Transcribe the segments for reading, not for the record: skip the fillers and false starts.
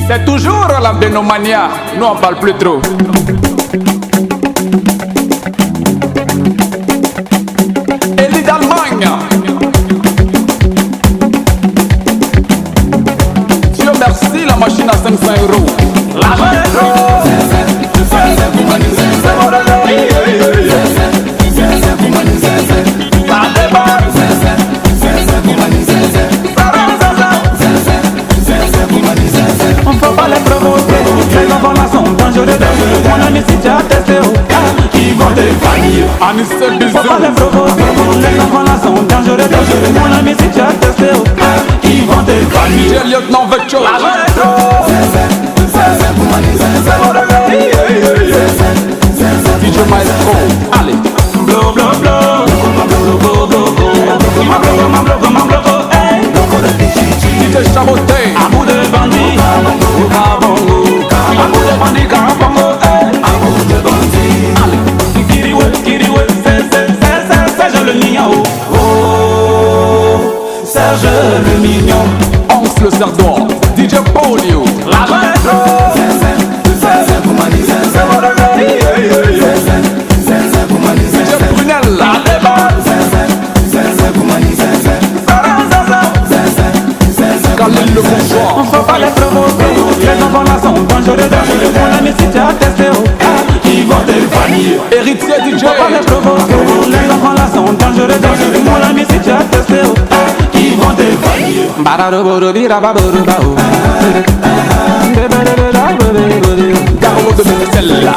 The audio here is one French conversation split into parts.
C'est toujours la Benomania, nous on parle plus trop. Elie d'Allemagne. Dieu merci, la machine à 500 euros. L'argent est trop. On faut pas les provoquer, les enfants là sont dangereux. Mon ami si tu as testé, ils vont te bannir. Faut pas les provoquer, les enfants là sont dangereux. Mon ami si tu as testé, ils vont te bannir. J'ai lieutenant Vecchio, l'argent est trop. DJ Maestro, allez. Blo blo blo, DJ Chaboté, à bout de bandits, Kabongo, à bout de bandits, Kabongo, à bout de bandits. Allez, Kiriwe, Kiriwe, Serge le mignon, oh, Serge le mignon. Once le Sardor, DJ Polio, l'argent est trop. DJ Brunel, la débat. Khalil le bourgeois. On faut pas les provoquer, les enfants là sont dangereux. Mon ami si tu as testé, ils vont te bannir. Héritier DJ. Faut pas les provoquer, les enfants là sont dangereux. Mon ami si tu as testé, ils vont te bannir. Carlo de Bruxelles,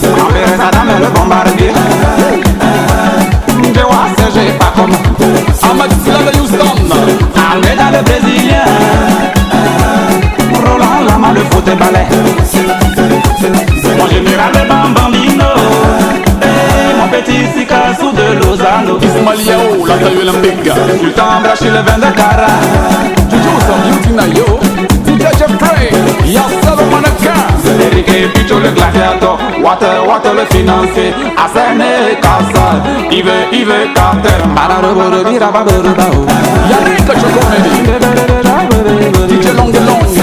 enverrai sa dame le bombardier. Je vois Serge pas comme Ahmad Silla de Houston, Almeida le Brésilien, Roland Lama le footballeur, mon général le Bambambino, mon petit Sikassou de Lozano, Ismaël Yao, la taille olympique, Sultan Brachi le vin de Cara, Jojo Samyutina Yo, DJ Jeffrey, Yassel le mannequin, Eric et Picho le gladiateur, Water le financier, Assane Kassa, Yves Carter, Yannick Chokomedi, DJ Longue Longue.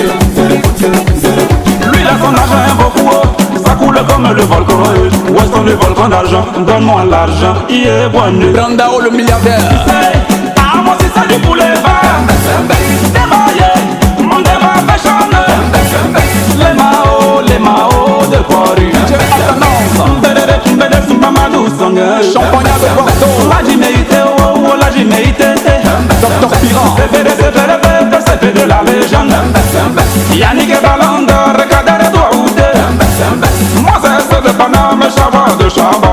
Lui là son argent est beaucoup, ça coule comme le volcan. Où est-ce qu'on le volcan d'argent? Donne-moi l'argent, il est bon. Brandao le milliardaire. Ah moi c'est ça du poulet vert. Démaillé, mon débat fashion. Les Mao de Corée. DJ Atanance. Champagne de Porto. La Jiméité, oh la Jiméité. Docteur Piran. C'est de la légende. Yannick et Ballon d'Or, Kader et Douaoudé. Moi c'est de Paname, Chava de Chava.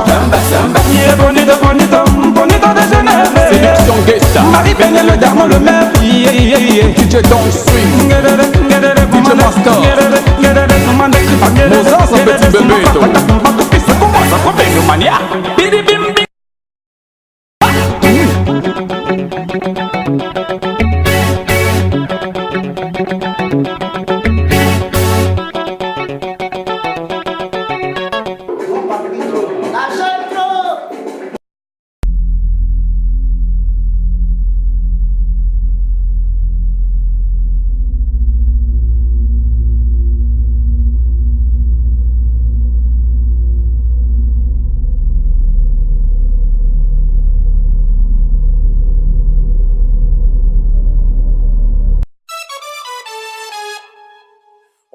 Il est bonito de Genève. Sélection Guesta. Marie Peine le Dermo le maire. DJ Don't Swing. DJ Master. Mozart son petit bébé. C'est comment ça qu'on fait le mania? Bidi bim bim.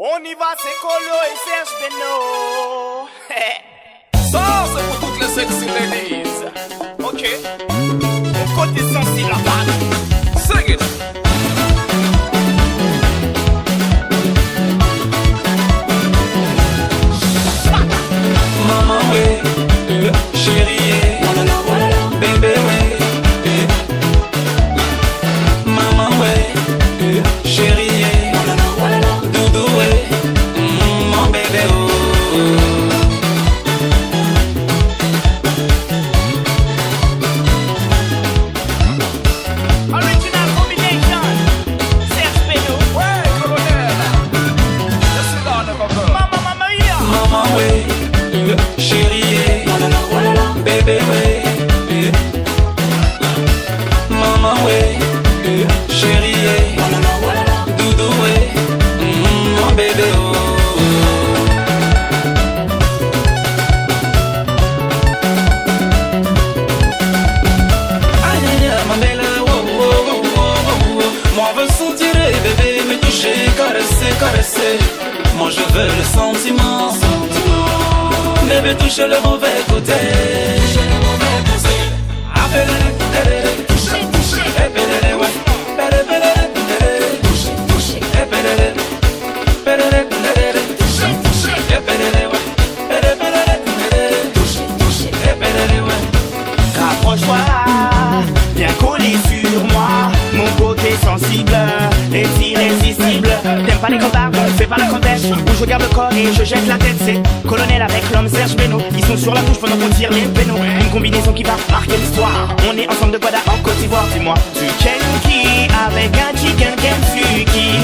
On y va, c'est Colo et Serge Beno. Ça, c'est pour toutes les sexy ladies. Ok. Mon côté sensible la balle. Sing it. Maman, ouais, chérie, bébé, ouais, maman, ouais, chérie, doudou, ouais, mon bébé, oh. caresser. Moi je veux le sentiment. Bébé touche le mauvais côté. Rapproche-toi, viens coller sur moi. Mon côté sensible est irrésistible. T'aimes pas les copains, fais pas le contexte. Où je garde le corps et je jette la tête. C'est colonel avec l'homme Serge Beno. Ils sont sur la touche pendant qu'on tire les pénaux. Une combinaison qui va marquer l'histoire. On est ensemble de Guada en Côte d'Ivoire. Dis-moi, tu kennes qui avec un chicken Kentucky?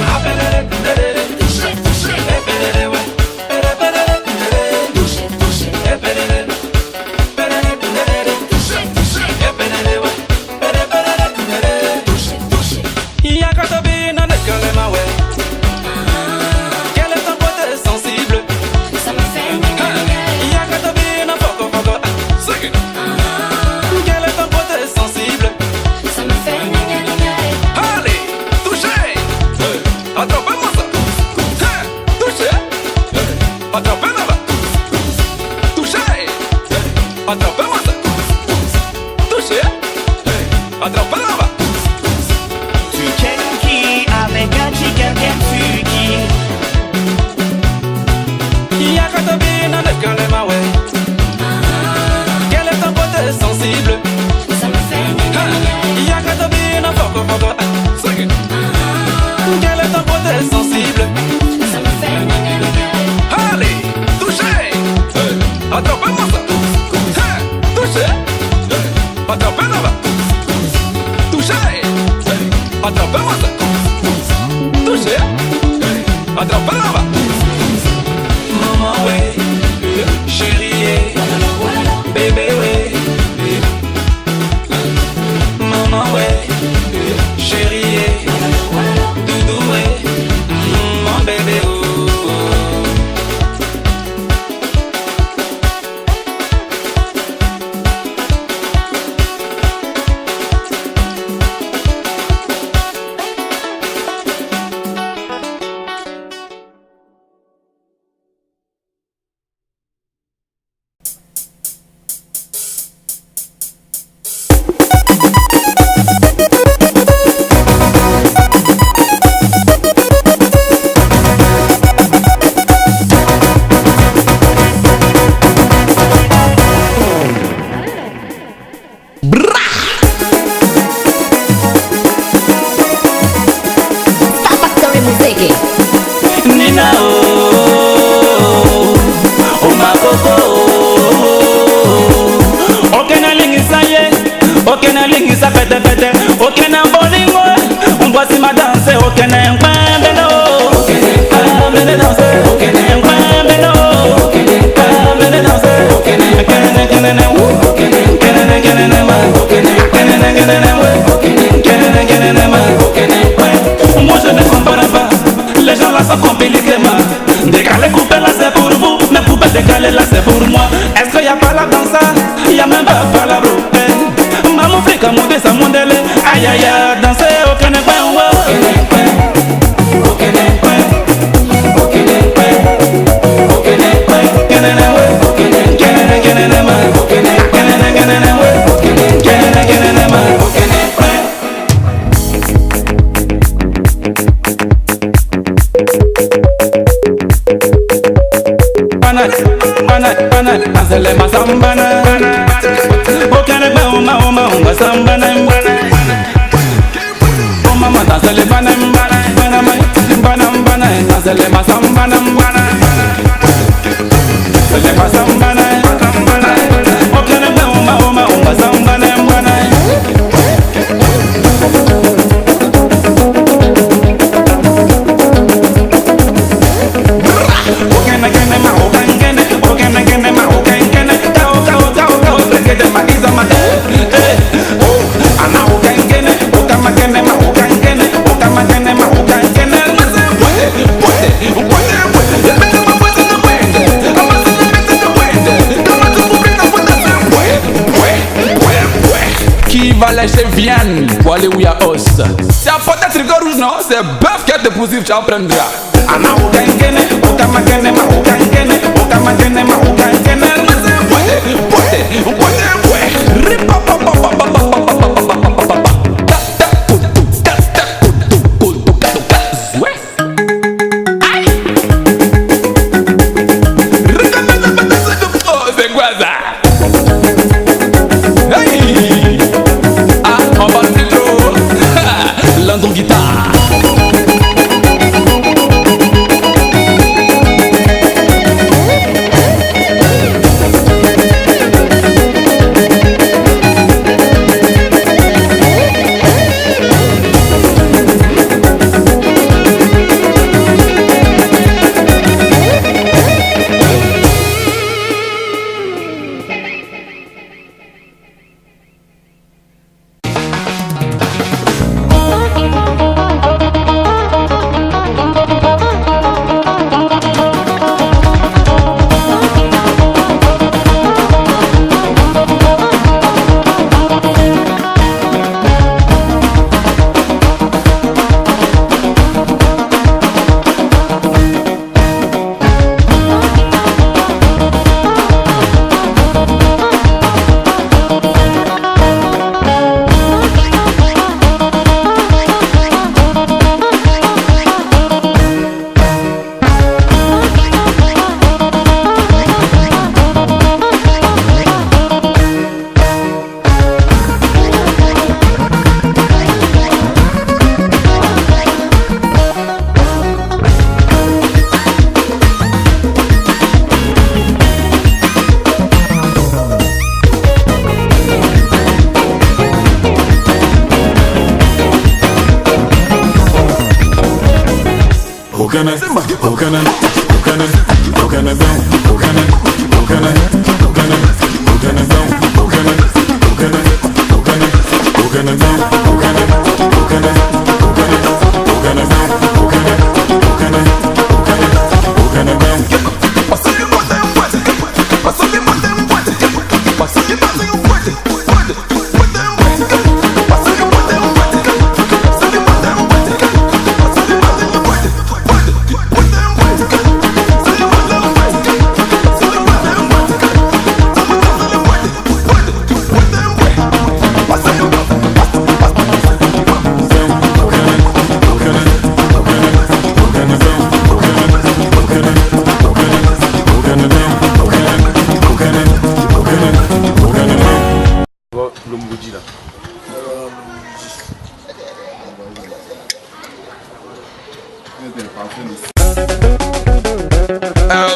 Moi je ne comprends pas, les gens là sont compliqués. Décaler, couper là c'est pour vous, mais couper, décaler là c'est pour moi. Est-ce qu'il y a pas la danse, il y a même pas la roue. Maman fric à monter sa mondele, aïe aïe aïe, danser au canapé. Dansele masambana, okene ba uma sambana. Oh mama dansele bana bana, dansele masambana, dansele masambana, okene ba uma sambana. Now faut aller où il y a os. C'est à porter tricot rouge, non? C'est bœuf qui est te poussif, tu apprendras. Ama ukangene, ukamagene, ma ukangene, ukamagene, ma ukangene. C'est quoi ça? Hey! Ah, on va le dire trop. London guitare.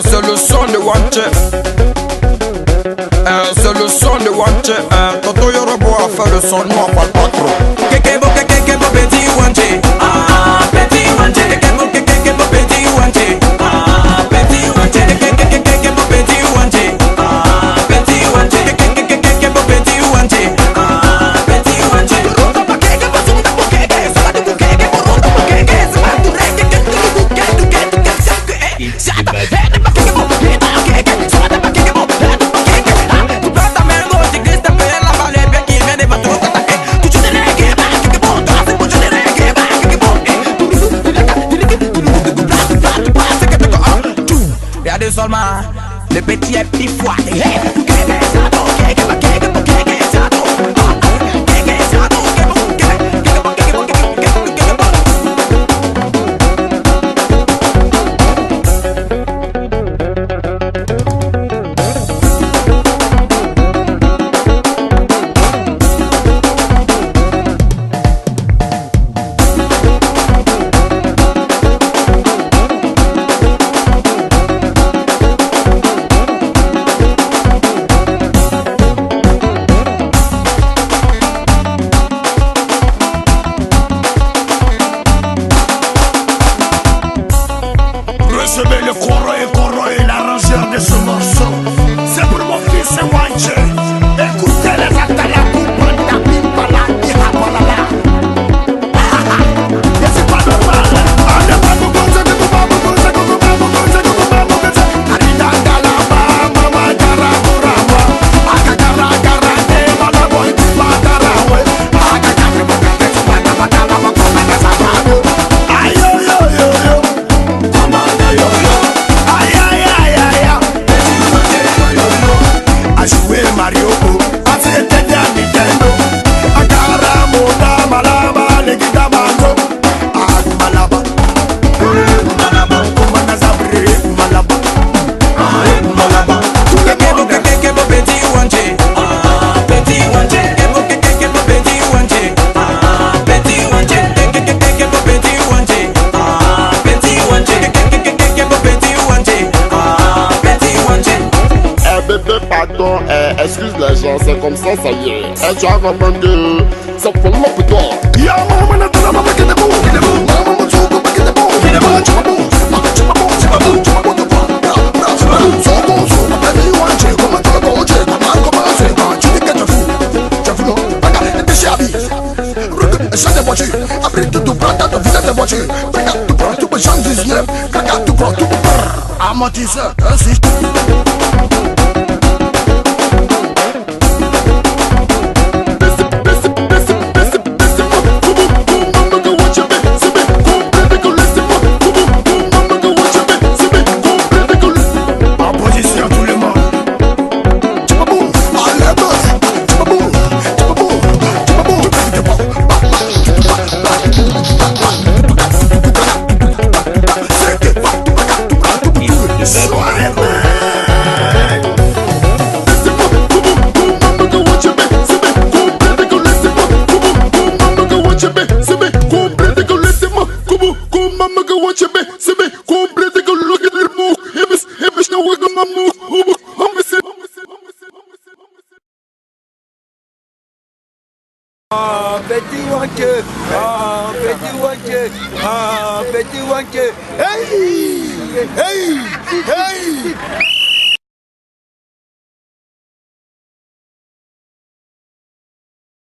C'est le son de Wanché. C'est le son de Wanché. Toto Yorobo a fait le son, nous on parle pas trop. Kekebo, kekebo, petit Wanché. Ah, petit Wanché. Kekebo, kekebo, petit Wanché. Ah, petit Wanché. Kekebo, petit Wanché. Ah, petit Wanché. Kekebo, petit Wanché. Ah, petit Wanché. Seulement le petit est petit foie. Recevez le Koro et l'arrangeur de ce morceau. C'est pour mon fils Wanché. Écoutez les atala Kupanda Pimpala Ihabalala. Et c'est pas normal. Agagara Nikita Bango, Malaba, Malaba, Kumana Zabri, Malaba, Malaba. Petit wanché, petit wanché, petit wanché, petit wanché, petit wanché, petit wanché. Eh bébé pardon, excuse les gens, c'est comme ça y est. Tu as compris que c'est pour moi pour toi. Ya mama na tala mama get the boo, mama mo chuko ba get the boo, get the boo, chuko, chuko, chuko to pa, chuko, so baby you want check, come to go check, come on say, tu dis que tu fous, non, regarde, t'es chabi, ça te voiture, après tout prends ta vie ta voiture, regarde tu prends tout pour Jean 19, regarde tu prends tout pour amortisseur, ainsi. Petit wanké, petit wanké, petit wanké. Hey, hey, hey.